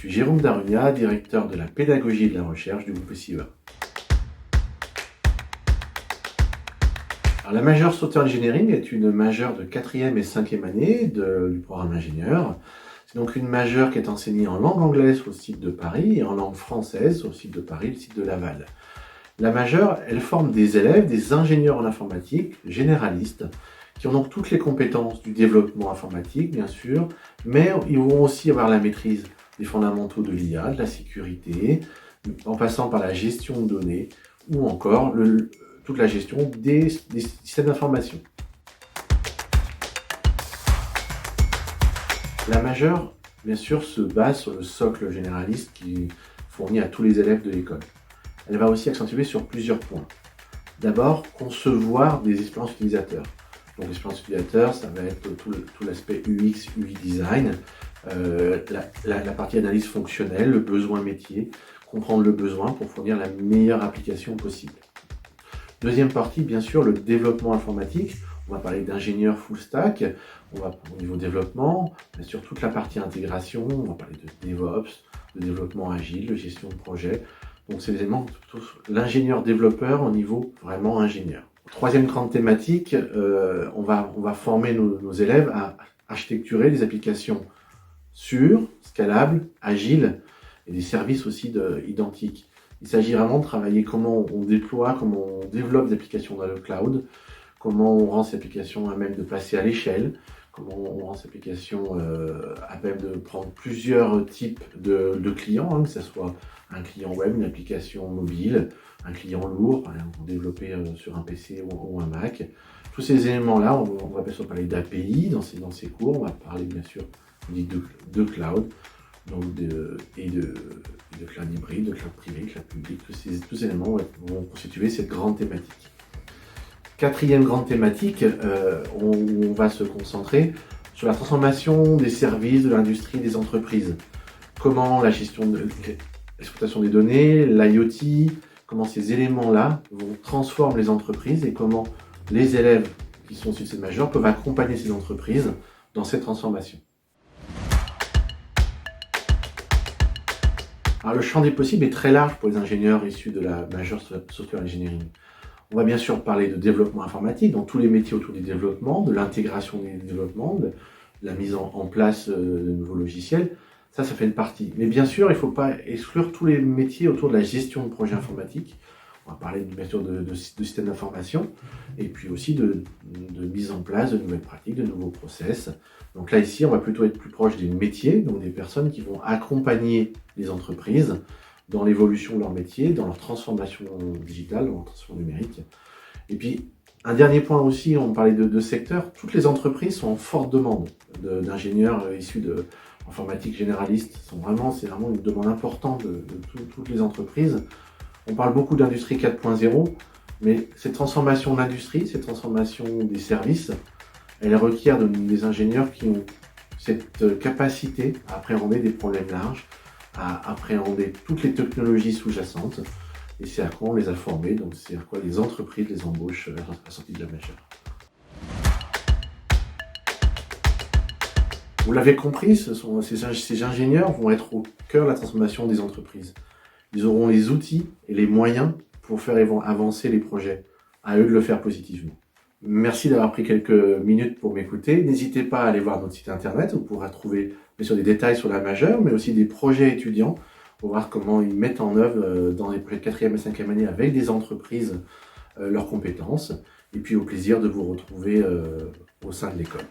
suis Jérôme Darunia, directeur de la pédagogie et de la recherche du groupe SIEA. Alors, la majeure Software Engineering est une majeure de 4e et 5e année du programme ingénieur. C'est donc une majeure qui est enseignée en langue anglaise sur le site de Paris et en langue française sur le site de Paris, le site de Laval. La majeure, elle forme des élèves, des ingénieurs en informatique, généralistes, qui ont donc toutes les compétences du développement informatique, bien sûr, mais ils vont aussi avoir la maîtrise des fondamentaux de l'IA, de la sécurité, en passant par la gestion de données, ou encore toute la gestion des systèmes d'information. La majeure, bien sûr, se base sur le socle généraliste qui est fourni à tous les élèves de l'école. Elle va aussi accentuer sur plusieurs points. D'abord, concevoir des expériences utilisateurs. Donc l'expérience utilisateur, ça va être tout l'aspect UX, UI design, la partie analyse fonctionnelle, le besoin métier, comprendre le besoin pour fournir la meilleure application possible. Deuxième partie, bien sûr, le développement informatique. On va parler d'ingénieur full stack, on va au niveau développement, bien sûr toute la partie intégration, on va parler de DevOps, de développement agile, de gestion de projet. Donc c'est éléments l'ingénieur développeur au niveau vraiment ingénieur. Troisième grande thématique, on va former nos élèves à architecturer des applications sûres, scalables, agiles et des services aussi identiques. Il s'agit vraiment de travailler comment on déploie, comment on développe des applications dans le cloud, comment on rend ces applications à même de passer à l'échelle, comment on rend ces applications à même de prendre plusieurs types de clients, que ce soit un client web, une application mobile, un client lourd, par exemple développé sur un PC ou un Mac. Tous ces éléments-là, on va bien sûr parler d'API dans ces cours, on va parler bien sûr de cloud, donc de cloud hybride, de cloud privé, cloud public. Tous ces éléments vont constituer cette grande thématique. Quatrième grande thématique, où on va se concentrer sur la transformation des services de l'industrie et des entreprises. Comment la gestion de l'exploitation des données, l'IoT, comment ces éléments-là vont transformer les entreprises et comment les élèves qui sont issus de cette majeure peuvent accompagner ces entreprises dans cette transformation. Alors, le champ des possibles est très large pour les ingénieurs issus de la majeure Software Engineering. On va bien sûr parler de développement informatique, donc tous les métiers autour du développement, de l'intégration des développements, de la mise en place de nouveaux logiciels. Ça fait une partie. Mais bien sûr, il ne faut pas exclure tous les métiers autour de la gestion de projets informatiques. On va parler bien sûr de systèmes d'information et puis aussi de mise en place de nouvelles pratiques, de nouveaux process. Donc là, ici, on va plutôt être plus proche des métiers, donc des personnes qui vont accompagner les entreprises dans l'évolution de leur métier, dans leur transformation digitale, dans leur transformation numérique. Et puis, un dernier point aussi, on parlait de secteur, toutes les entreprises sont en forte demande d'ingénieurs issus de informatique généraliste. C'est vraiment une demande importante de toutes les entreprises. On parle beaucoup d'industrie 4.0, mais cette transformation d'industrie, cette transformation des services, elle requiert des ingénieurs qui ont cette capacité à appréhender des problèmes larges, à appréhender toutes les technologies sous-jacentes, et c'est à quoi on les a formés, donc c'est à quoi les entreprises les embauchent à la sortie de la majeure. Vous l'avez compris, ces ingénieurs vont être au cœur de la transformation des entreprises. Ils auront les outils et les moyens pour faire avancer les projets. À eux de le faire positivement. Merci d'avoir pris quelques minutes pour m'écouter. N'hésitez pas à aller voir notre site internet. Vous pourrez trouver bien sûr des détails sur la majeure, mais aussi des projets étudiants pour voir comment ils mettent en œuvre dans les projets de 4e et 5e année avec des entreprises leurs compétences. Et puis au plaisir de vous retrouver au sein de l'école.